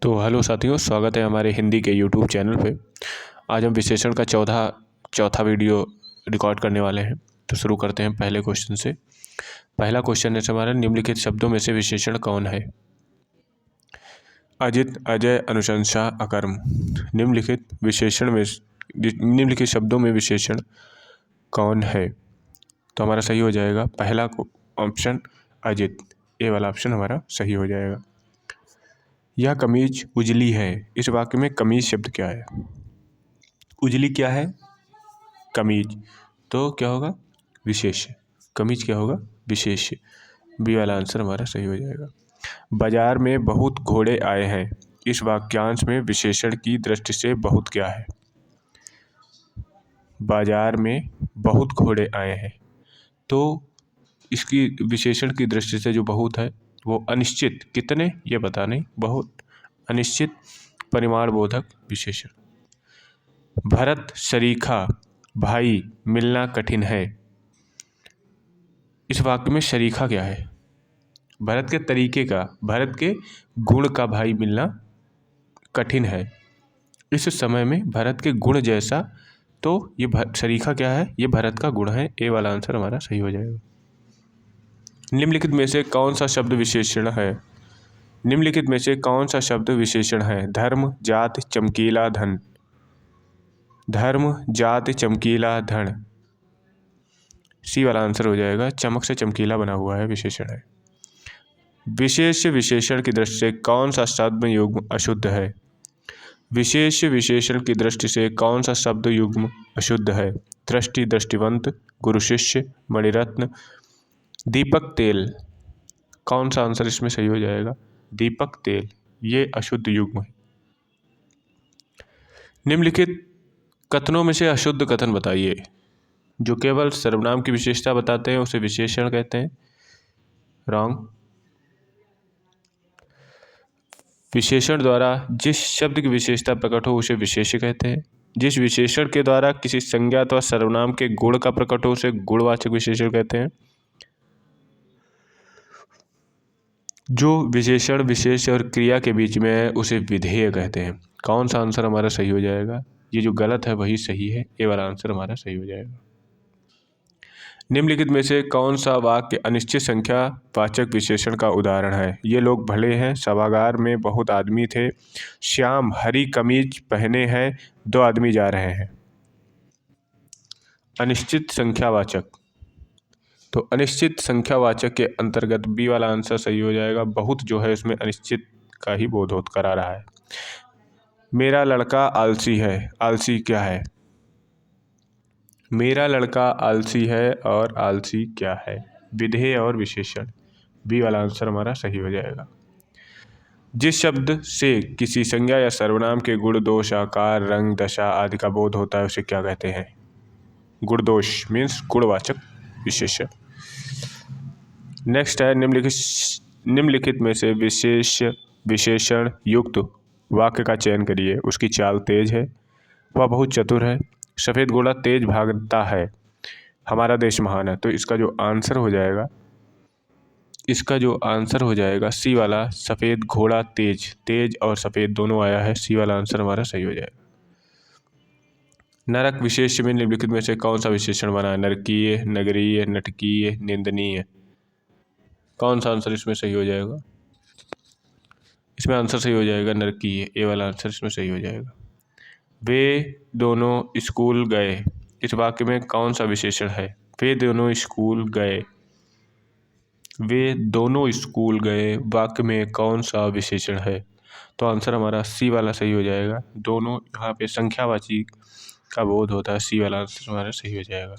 तो हेलो साथियों, स्वागत है हमारे हिंदी के यूट्यूब चैनल पे। आज हम विशेषण का चौथा वीडियो रिकॉर्ड करने वाले हैं। तो शुरू करते हैं पहले क्वेश्चन से। पहला क्वेश्चन है हमारा, निम्नलिखित शब्दों में से विशेषण कौन है? अजित, अजय, अनुशंसा, अकर्म। निम्नलिखित शब्दों में विशेषण कौन है? तो हमारा सही हो जाएगा पहला ऑप्शन अजित। ए वाला ऑप्शन हमारा सही हो जाएगा। यह कमीज उजली है। इस वाक्य में कमीज शब्द क्या है? उजली क्या है? कमीज। तो क्या होगा? विशेष्य। कमीज क्या होगा? विशेष्य। बी वाला आंसर हमारा सही हो जाएगा। बाजार में बहुत घोड़े आए हैं। इस वाक्यांश में विशेषण की दृष्टि से बहुत क्या है? बाजार में बहुत घोड़े आए हैं। तो इसकी विशेषण की दृष्टि से जो बहुत है वो अनिश्चित, कितने ये पता नहीं, बहुत, अनिश्चित, परिमाण बोधक विशेषण। भरत शरीखा, भाई मिलना कठिन है। इस वाक्य में शरीखा क्या है? भरत के तरीके का, भरत के गुण का भाई मिलना कठिन है। इस समय में भरत के गुण जैसा, तो ये शरीखा क्या है? ये भरत का गुण है। ए वाला आंसर हमारा सही हो जाएगा। निम्नलिखित में से कौन सा शब्द विशेषण है? निम्नलिखित में से कौन सा शब्द विशेषण है? धर्म, जाति, चमकीला, धन। धर्म, जाति, चमकीला, धन। सी वाला आंसर हो जाएगा। चमक से चमकीला बना हुआ है विशेषण है। विशेष विशेषण की दृष्टि से कौन सा शब्द युग्म अशुद्ध है? विशेष विशेषण की दृष्टि से कौन सा शब्द युग्म अशुद्ध है? दृष्टि, दृष्टिवंत, गुरु शिष्य, मणिरत्न, दीपक तेल। कौन सा आंसर इसमें सही हो जाएगा? दीपक तेल। ये अशुद्ध युग्म है। निम्नलिखित कथनों में से अशुद्ध कथन बताइए। जो केवल सर्वनाम की विशेषता बताते हैं उसे विशेषण कहते हैं। रॉन्ग। विशेषण द्वारा जिस शब्द की विशेषता प्रकट हो उसे विशेष्य कहते हैं। जिस विशेषण के द्वारा किसी संज्ञा अथवा सर्वनाम के गुण का प्रकट हो उसे गुणवाचक विशेषण कहते हैं। जो विशेषण विशेष्य और क्रिया के बीच में है उसे विधेय कहते हैं। कौन सा आंसर हमारा सही हो जाएगा? ये जो गलत है वही सही है। ए वाला आंसर हमारा सही हो जाएगा। निम्नलिखित में से कौन सा वाक्य अनिश्चित संख्या वाचक विशेषण का उदाहरण है? ये लोग भले हैं, सभागार में बहुत आदमी थे, श्याम हरी कमीज पहने हैं, 2 आदमी जा रहे हैं। अनिश्चित संख्यावाचक। तो अनिश्चित संख्यावाचक के अंतर्गत बी वाला आंसर सही हो जाएगा। बहुत जो है उसमें अनिश्चित का ही बोध करा रहा है। मेरा लड़का आलसी है। आलसी क्या है? मेरा लड़का आलसी है और आलसी क्या है? विधेय और विशेषण। बी वाला आंसर हमारा सही हो जाएगा। जिस शब्द से किसी संज्ञा या सर्वनाम के गुण, दोष, आकार, रंग, दशा आदि का बोध होता है उसे क्या कहते हैं? गुण दोष मीन्स गुणवाचक विशेषण। नेक्स्ट है, निम्नलिखित में से विशेषण युक्त वाक्य का चयन करिए। उसकी चाल तेज है, वह बहुत चतुर है, सफ़ेद घोड़ा तेज भागता है, हमारा देश महान है। तो इसका जो आंसर हो जाएगा सी वाला, सफ़ेद घोड़ा तेज। तेज और सफ़ेद दोनों आया है। सी वाला आंसर हमारा सही हो जाएगा। नरक विशेष्य में निम्नलिखित में से कौन सा विशेषण बना है? नरकीय, नगरीय, नटकीय, निंदनीय। कौन सा आंसर इसमें सही हो जाएगा? इसमें आंसर सही हो जाएगा नरकीय। ए वाला आंसर इसमें सही हो जाएगा। वे दोनों स्कूल गए। इस वाक्य में कौन सा विशेषण है? वे दोनों स्कूल गए। वे दोनों स्कूल गए वाक्य में कौन सा विशेषण है? तो आंसर हमारा सी वाला सही हो जाएगा। दोनों यहाँ पे संख्यावाची का बोध होता है। सी वाला आंसर हमारा सही हो जाएगा।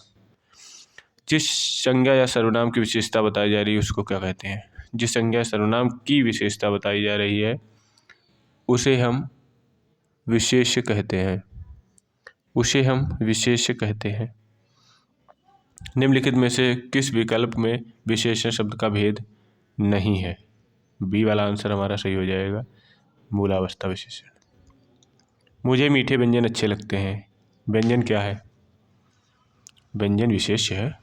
जिस संज्ञा या सर्वनाम की विशेषता बताई जा रही है उसको क्या कहते हैं? जिस संज्ञा या सर्वनाम की विशेषता बताई जा रही है उसे हम विशेष्य कहते हैं। उसे हम विशेष्य कहते हैं। निम्नलिखित में से किस विकल्प में विशेषण शब्द का भेद नहीं है? बी वाला आंसर हमारा सही हो जाएगा। मूलावस्था विशेषण। मुझे मीठे व्यंजन अच्छे लगते हैं। व्यंजन क्या है? व्यंजन विशेष्य है।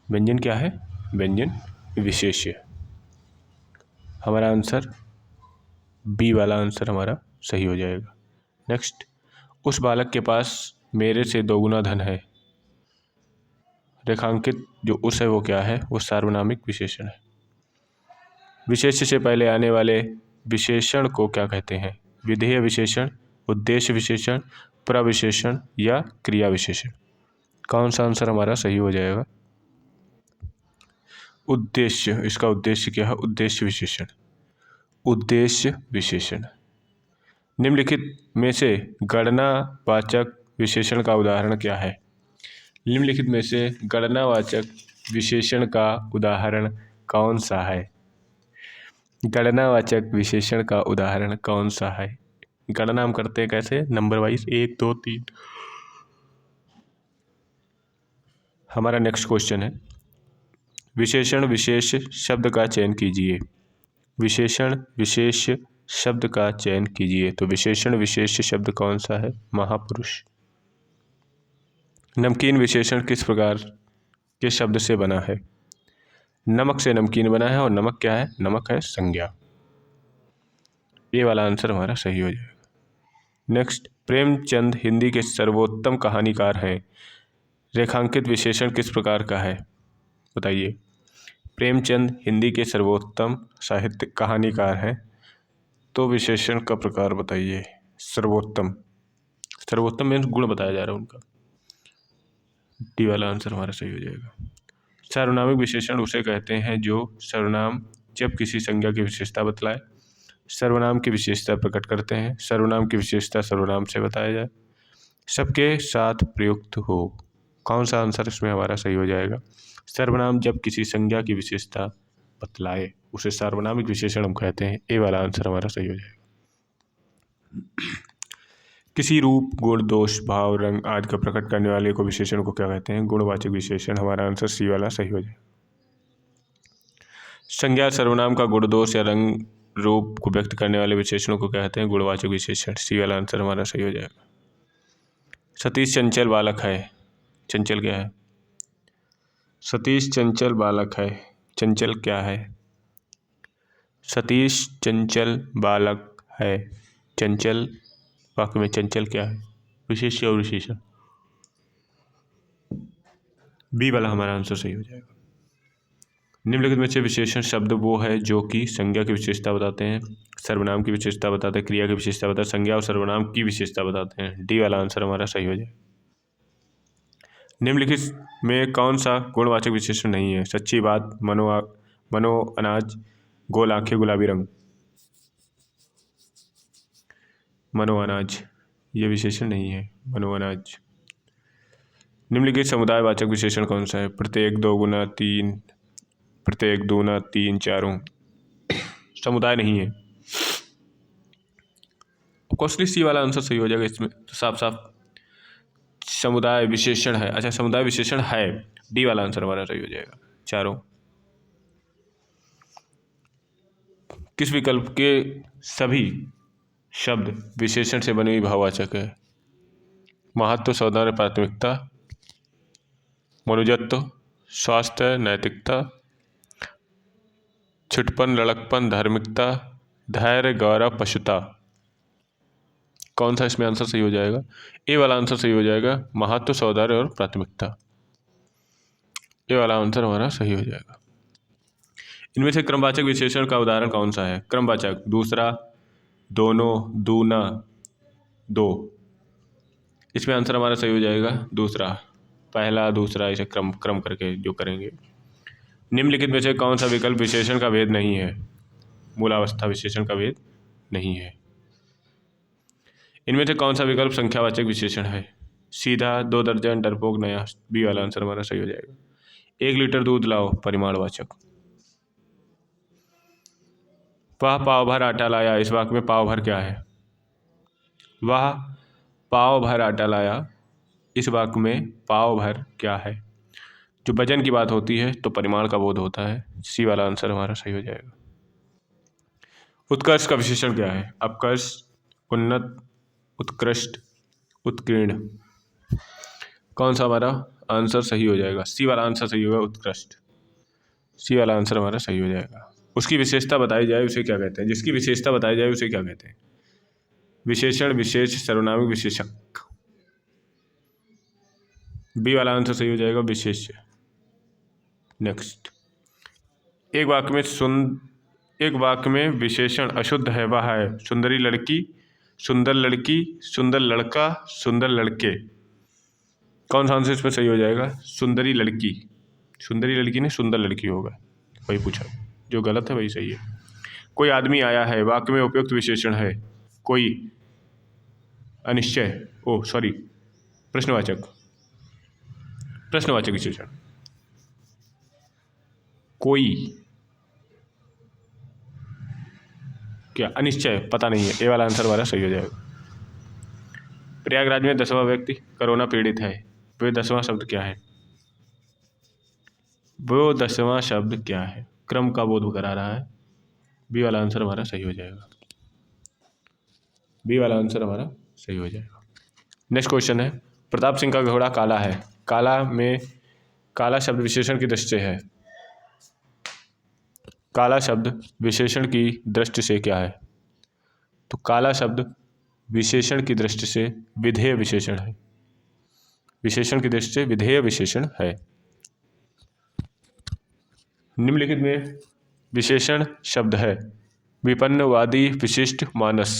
व्यंजन क्या है? व्यंजन विशेष्य। हमारा आंसर बी वाला आंसर हमारा सही हो जाएगा। नेक्स्ट, उस बालक के पास मेरे से दोगुना धन है। रेखांकित जो उस है वो क्या है? वो सार्वनामिक विशेषण है। विशेष्य से पहले आने वाले विशेषण को क्या कहते हैं? विधेय विशेषण, उद्देश्य विशेषण, प्रविशेषण या क्रिया विशेषण। कौन सा आंसर हमारा सही हो जाएगा? उद्देश्य। इसका उद्देश्य क्या है? उद्देश्य विशेषण। उद्देश्य विशेषण। निम्नलिखित में से गणनावाचक विशेषण का उदाहरण क्या है? निम्नलिखित में से गणनावाचक विशेषण का उदाहरण कौन सा है? गणनावाचक विशेषण का उदाहरण कौन सा है? गणना हम करते हैं कैसे? Number wise 1 2 3। हमारा नेक्स्ट क्वेश्चन है, विशेषण विशेष शब्द का चयन कीजिए। विशेषण विशेष शब्द का चयन कीजिए। तो विशेषण विशेष शब्द कौन सा है? महापुरुष। नमकीन विशेषण किस प्रकार के शब्द से बना है? नमक से नमकीन बना है और नमक क्या है? नमक है संज्ञा। ये वाला आंसर हमारा सही हो जाएगा। नेक्स्ट, प्रेमचंद हिंदी के सर्वोत्तम कहानीकार हैं। रेखांकित विशेषण किस प्रकार का है? बताइए। प्रेमचंद हिंदी के सर्वोत्तम साहित्य कहानीकार हैं, तो विशेषण का प्रकार बताइए। सर्वोत्तम, सर्वोत्तम मीन्स गुण बताया जा रहा है उनका। डी वाला आंसर हमारा सही हो जाएगा। सार्वनामिक विशेषण उसे कहते हैं जो सर्वनाम जब किसी संज्ञा की विशेषता बतलाए, सर्वनाम की विशेषता प्रकट करते हैं, सर्वनाम की विशेषता सर्वनाम से बताया जाए, सबके साथ प्रयुक्त हो। कौन सा आंसर इसमें हमारा सही हो जाएगा? सर्वनाम जब किसी संज्ञा की विशेषता बतलाए उसे सार्वनामिक विशेषण हम कहते हैं। ए वाला आंसर हमारा सही हो जाएगा। किसी रूप, गुण, दोष, भाव, रंग आदि का प्रकट करने वाले को विशेषण को क्या कहते हैं? गुणवाचक विशेषण। हमारा आंसर सी वाला सही हो जाएगा। संज्ञा सर्वनाम का गुण, दोष या रंग रूप को व्यक्त करने वाले विशेषणों को क्या कहते हैं? गुणवाचक विशेषण। सी वाला आंसर हमारा सही हो जाएगा। सतीश चंचल बालक है। चंचल क्या है? सतीश चंचल बालक है। चंचल क्या है? सतीश चंचल बालक है। चंचल वाक्य में चंचल क्या है? विशेष्य और विशेषण। बी वाला हमारा आंसर सही हो जाएगा। निम्नलिखित में से विशेषण शब्द वो है जो कि संज्ञा की विशेषता बताते हैं, सर्वनाम की विशेषता बताते हैं, क्रिया की विशेषता बताते हैं, संज्ञा और सर्वनाम की विशेषता बताते हैं। डी वाला आंसर हमारा सही हो जाएगा। निम्नलिखित में कौन सा गुणवाचक विशेषण नहीं है? सच्ची बात, मनो अनाज, गोल आंखें, गुलाबी रंग। मनो अनाज ये विशेषण नहीं है। मनो अनाज। निम्नलिखित समुदायवाचक विशेषण कौन सा है? प्रत्येक, दो गुना, तीन, प्रत्येक, दूना, तीन, चारों। समुदाय नहीं है। क्वेश्चन सी वाला आंसर सही हो जाएगा। इसमें तो साफ साफ समुदाय विशेषण है। अच्छा, समुदाय विशेषण है। डी वाला आंसर हमारा सही हो जाएगा। चारों। किस विकल्प के सभी शब्द विशेषण से बने हुई भाववाचक है? महत्व, सौंदर्य, प्राथमिकता, मनुजत्व, स्वास्थ्य, नैतिकता, छुटपन, लड़कपन, धार्मिकता, धैर्य, गौरव, पशुता। कौन सा इसमें आंसर सही हो जाएगा? ए वाला आंसर सही हो जाएगा। महत्व, सौंदर्य और प्राथमिकता। ए वाला आंसर हमारा सही हो जाएगा। इनमें से क्रमवाचक विशेषण का उदाहरण कौन सा है? क्रमवाचक, दूसरा, दोनों, दूना, दो। इसमें आंसर हमारा सही हो जाएगा दूसरा। पहला, दूसरा, इसे क्रम करके जो करेंगे। निम्नलिखित में से कौन सा विकल्प विशेषण का भेद नहीं है? मूलावस्था विशेषण का भेद नहीं है। इनमें से कौन सा विकल्प संख्यावाचक विशेषण है? सीधा, 2 दर्जन, डरपोक, नया। बी वाला आंसर हमारा सही हो जाएगा। 1 लीटर दूध लाओ, परिमाणवाचक। वह पाव भर आटा लाया, इस वाक्य में पाव भर क्या है? वह पाव भर आटा लाया, इस वाक्य में पाव भर क्या है? जो वजन की बात होती है तो परिमाण का बोध होता है। सी वाला आंसर हमारा सही हो जाएगा। उत्कर्ष का विशेषण क्या है? अपकर्ष, उन्नत, उत्कृष्ट, उत्कीर्ण। कौन सा हमारा आंसर सही हो जाएगा? सी वाला आंसर सही होगा, उत्कृष्ट। सी वाला आंसर हमारा सही हो जाएगा। उसकी विशेषता बताई जाए उसे क्या कहते हैं? जिसकी विशेषता बताई जाए उसे क्या कहते हैं? विशेषण, विशेष, सर्वनामिक, विशेषक। बी वाला आंसर सही हो जाएगा, विशेष्य। नेक्स्ट, एक वाक्य में विशेषण अशुद्ध है, वह है सुंदरी लड़की, सुंदर लड़की, सुंदर लड़का, सुंदर लड़के। कौन सा आंसर इसमें सही हो जाएगा? सुंदरी लड़की। सुंदरी लड़की नहीं, सुंदर लड़की होगा, वही पूछा। जो गलत है वही सही है। कोई आदमी आया है, वाक्य में उपयुक्त विशेषण है। कोई, अनिश्चय, प्रश्नवाचक, प्रश्नवाचक विशेषण। कोई, क्या, अनिश्चय, पता नहीं है। ए वाला आंसर हमारा सही हो जाएगा। प्रयागराज में 10वां व्यक्ति कोरोना पीड़ित है, वह 10वां शब्द क्या है? वो 10वां शब्द क्या है? क्रम का बोध करा रहा है। बी वाला आंसर हमारा सही हो जाएगा। बी वाला आंसर हमारा सही हो जाएगा। नेक्स्ट क्वेश्चन है, प्रताप सिंह का घोड़ा काला है। काला में काला शब्द विशेषण की दृष्टि से है। काला शब्द विशेषण की दृष्टि से क्या है? तो काला शब्द विशेषण की दृष्टि से विधेय विशेषण है। विशेषण की दृष्टि से विधेय विशेषण है। निम्नलिखित में विशेषण शब्द है विपन्नवादी, विशिष्ट, मानस।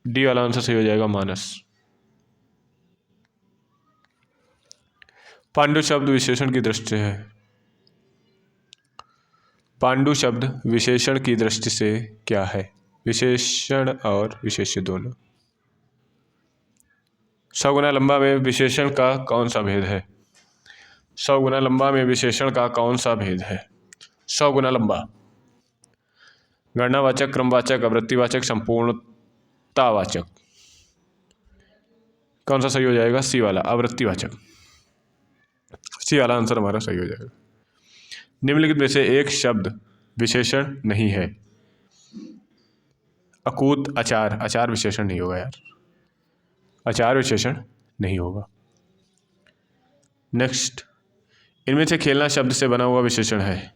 डी वाला आंसर सही हो जाएगा, मानस। पांडु शब्द विशेषण की दृष्टि से है। पांडु शब्द विशेषण की दृष्टि से क्या है? विशेषण और विशेष्य दोनों। 100 गुना लंबा में विशेषण का कौन सा भेद है? 100 गुना लंबा में विशेषण का कौन सा भेद है? 100 गुना लंबा। गणनावाचक, क्रमवाचक, आवृत्तिवाचक, संपूर्णतावाचक। कौन सा सही हो जाएगा? सी वाला, आवृत्तिवाचक। सी वाला आंसर हमारा सही हो जाएगा। निम्नलिखित में से एक शब्द विशेषण नहीं है। अकूत, अचार। अचार विशेषण नहीं होगा यार, अचार विशेषण नहीं होगा। नेक्स्ट, इनमें से खेलना शब्द से बना हुआ विशेषण है।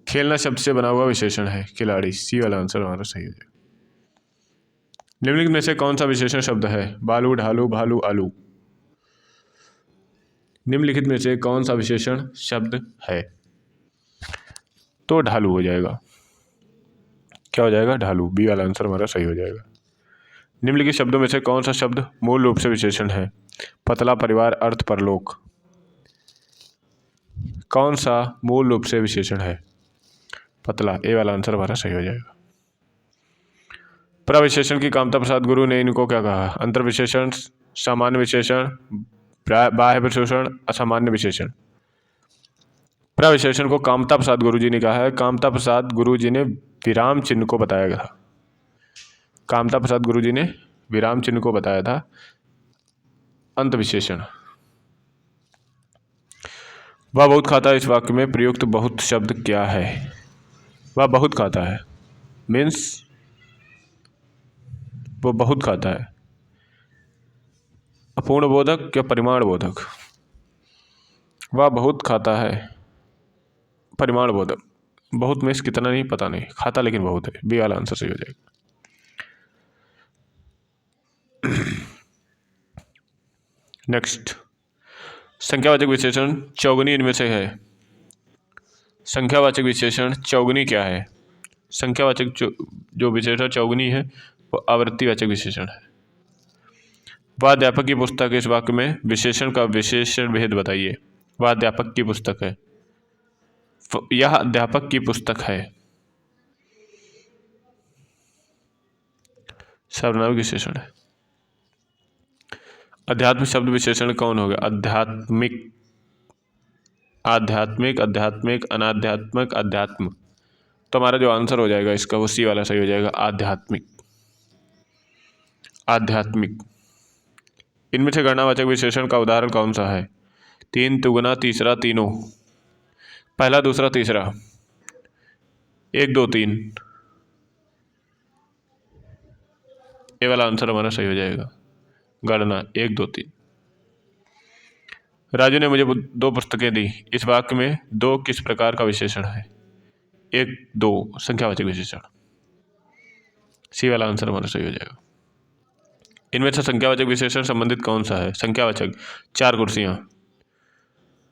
खेलना शब्द से बना हुआ विशेषण है खिलाड़ी। सी वाला आंसर हमारा सही हो जाएगा। निम्नलिखित में से कौन सा विशेषण शब्द है? बालू, ढालू, भालू, आलू। निम्नलिखित में से कौन सा विशेषण शब्द है? तो ढालू हो जाएगा। क्या हो जाएगा? ढालू। बी वाला आंसर हमारा सही हो जाएगा। निम्नलिखित शब्दों में से कौन सा शब्द मूल रूप से विशेषण है? पतला, परिवार, अर्थ, परलोक। कौन सा मूल रूप से विशेषण है? पतला। ए वाला आंसर हमारा सही हो जाएगा। प्रविशेषण की कामता प्रसाद गुरु ने इनको क्या कहा? अंतर विशेषण, सामान्य विशेषण, बाह्य विशेषण, असामान्य विशेषण। प्रविशेषण को कामता प्रसाद गुरु जी ने कहा है। कामता प्रसाद गुरु जी ने विराम चिन्ह को बताया था। कामता प्रसाद गुरु जी ने विराम चिन्ह को बताया था। अंत विशेषण। वह बहुत खाता है, इस वाक्य में प्रयुक्त बहुत शब्द क्या है? वह बहुत खाता है मीन्स वो बहुत खाता है। अपूर्ण बोधक या परिमाण बोधक? वह बहुत खाता है, परिमाण बोधक। बहुत मीन्स कितना नहीं, पता नहीं, खाता लेकिन बहुत है। बी वाला आंसर सही हो जाएगा। नेक्स्ट, संख्यावाचक विशेषण चौगुनी इनमें से है। संख्यावाचक विशेषण चौगुनी क्या है? संख्यावाचक जो विशेषण चौगुनी है वो आवृत्तिवाचक विशेषण है। वह अध्यापक की पुस्तक है, इस वाक्य में विशेषण का विशेषण भेद बताइए। वह अध्यापक की पुस्तक है। यह अध्यापक की पुस्तक है, सर्वनामिक विशेषण है। अध्यात्म शब्द विशेषण कौन हो गया? आध्यात्मिक, आध्यात्मिक, आध्यात्मिक, अनाध्यात्मिक, अध्यात्म। तो हमारा जो आंसर हो जाएगा इसका वो सी वाला सही हो जाएगा, आध्यात्मिक। आध्यात्मिक। इनमें से गणनावाचक विशेषण का उदाहरण कौन सा है? 3, तिगुना, तीसरा, तीनों। पहला, दूसरा, तीसरा। 1, 2, 3। ये वाला आंसर हमारा सही हो जाएगा, गणना 1, 2, 3। राजू ने मुझे 2 पुस्तकें दी। इस वाक्य में 2 किस प्रकार का विशेषण है? 1, 2 संख्यावाचक विशेषण। सी वाला आंसर हमारा सही हो जाएगा। इनमें से संख्यावाचक विशेषण संबंधित कौन सा है? संख्यावाचक 4 कुर्सियाँ,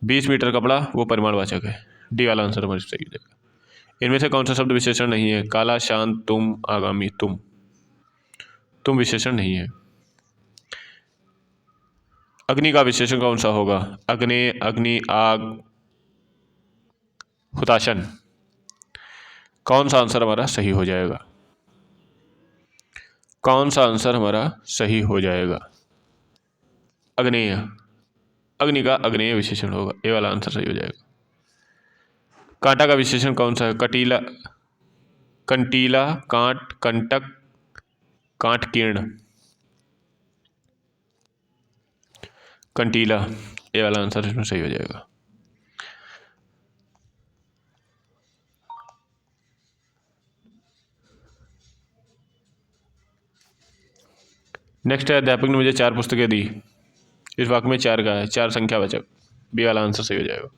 20 मीटर कपड़ा वो परिमाणवाचक है। डी वाला आंसर हमारा सही हो जाएगा। इनमें से कौन सा शब्द विशेषण नहीं है? काला, शांत, तुम, आगामी। तुम विशेषण नहीं है। अग्नि का विशेषण कौन सा होगा? अग्नि, अग्नि, आग, हुताशन। कौन सा आंसर हमारा सही हो जाएगा? कौन सा आंसर हमारा सही हो जाएगा? अग्नेय। अग्नि का अग्नेय विशेषण होगा। ए वाला आंसर सही हो जाएगा। कांटा का विशेषण कौन सा है? कटीला, कंटीला, कांट, कंटक, कांटकीर्ण। कंटीला। ए वाला आंसर इसमें सही हो जाएगा। नेक्स्ट है, अध्यापक ने मुझे 4 पुस्तकें दी। इस वाक्य में 4 का है, 4 संख्यावाचक। बी वाला आंसर सही हो जाएगा।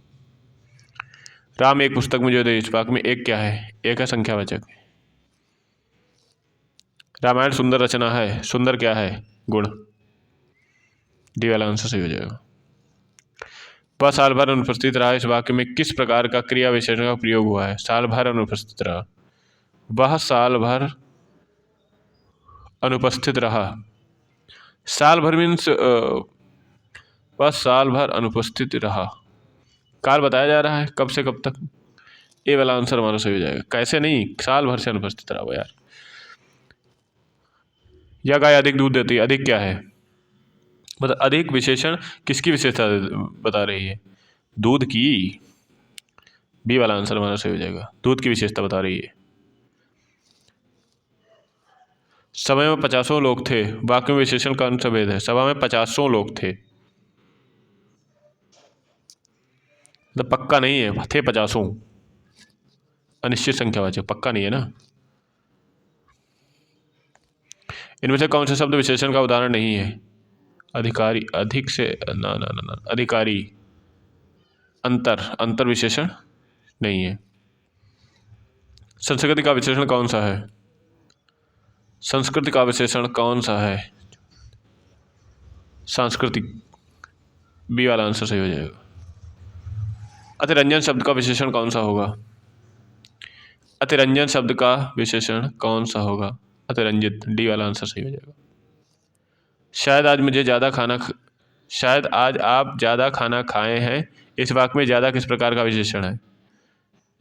राम एक पुस्तक मुझे दे। इस वाक्य में 1 क्या है? 1 है संख्यावाचक। रामायण सुंदर रचना है। सुंदर क्या है? गुण। डी वाला आंसर सही हो जाएगा। वह साल भर अनुपस्थित रहा। इस वाक्य में किस प्रकार का क्रिया विशेषण का प्रयोग हुआ है? साल भर अनुपस्थित रहा। वह साल भर अनुपस्थित रहा। साल भर मीन्स वह साल भर अनुपस्थित रहा। काल बताया जा रहा है, कब से कब तक। ए वाला आंसर हमारा सही हो जाएगा। कैसे नहीं, साल भर से अनुपस्थित रहा वो यार। यह गाय अधिक दूध देती है। अधिक क्या है? मतलब अधिक विशेषण किसकी विशेषता बता रही है? दूध की। बी वाला आंसर हमारा सही हो जाएगा। दूध की विशेषता बता रही है। सभा में 50 लोग थे। वाक्य में विशेषण का अंश भेद है। सभा में 50 लोग थे, मतलब पक्का नहीं है, थे 50। अनिश्चित संख्यावाचक, पक्का नहीं है ना। इनमें से कौन से शब्द विशेषण का उदाहरण नहीं है? अधिकारी, अधिक से ना ना ना ना, अधिकारी। अंतर, अंतर विशेषण नहीं है। संस्कृति का विशेषण कौन सा है? संस्कृति का विशेषण कौन सा है? सांस्कृतिक। बी वाला आंसर सही हो जाएगा। अतिरंजन शब्द का विशेषण कौन सा होगा? अतिरंजन शब्द का विशेषण कौन सा होगा? अतिरंजित। डी वाला आंसर सही हो जाएगा। शायद आज आप ज़्यादा खाना खाए हैं। इस वाक्य में ज़्यादा किस प्रकार का विशेषण है?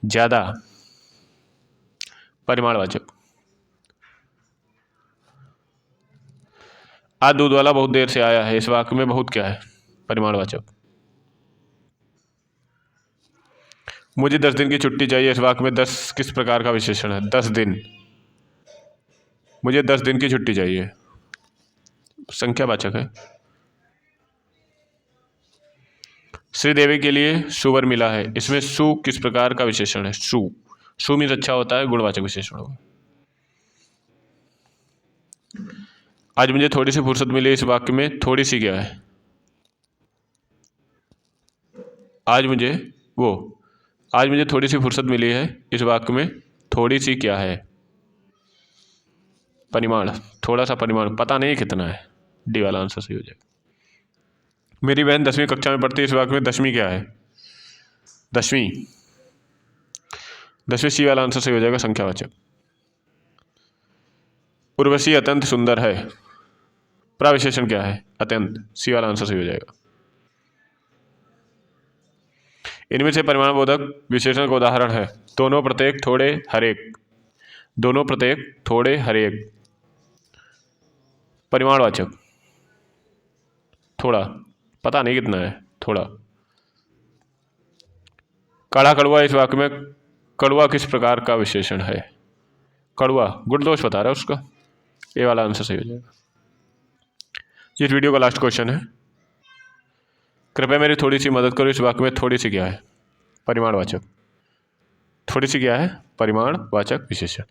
ज़्यादा परिमाणवाचक। आज दूध वाला बहुत देर से आया है। इस वाक्य में बहुत क्या है? परिमाणवाचक। मुझे 10 दिन की छुट्टी चाहिए। इस वाक्य में 10 किस प्रकार का विशेषण है? 10 दिन। मुझे 10 दिन की छुट्टी चाहिए, संख्यावाचक है। श्रीदेवी के लिए सुवर मिला है। इसमें सु किस प्रकार का विशेषण है? सु मीन्स अच्छा होता है, गुणवाचक विशेषण होगा। आज मुझे थोड़ी सी फुर्सत मिली। इस वाक्य में थोड़ी सी क्या है? आज मुझे थोड़ी सी फुर्सत मिली है। इस वाक्य में थोड़ी सी क्या है? परिमाण, थोड़ा सा परिमाण, पता नहीं कितना है। डी वाला आंसर सही हो जाएगा। मेरी बहन 10वीं कक्षा में पढ़ती है। इस वाक्य में 10वीं क्या है? 10वीं। 10वीं सी वाला आंसर सही हो जाएगा, संख्यावाचक। उर्वशी अत्यंत सुंदर है। प्रविशेषण क्या है? अत्यंत। सी वाला आंसर सही हो जाएगा। इनमें से परिमाणबोधक विशेषण का उदाहरण है। दोनों, प्रत्येक, थोड़े, हरेक। दोनों, प्रत्येक, थोड़े, हरेक। परिमाणवाचक। थोड़ा, पता नहीं कितना है, थोड़ा। काढ़ा कड़वा। इस वाक्य में कड़वा किस प्रकार का विशेषण है? कड़वा, गुण दोष बता रहा है उसका। ये वाला आंसर सही हो जाएगा। इस वीडियो का लास्ट क्वेश्चन है। कृपया मेरी थोड़ी सी मदद करो। इस वाक्य में थोड़ी सी क्या है? परिमाणवाचक। थोड़ी सी क्या है? परिमाणवाचक विशेषण।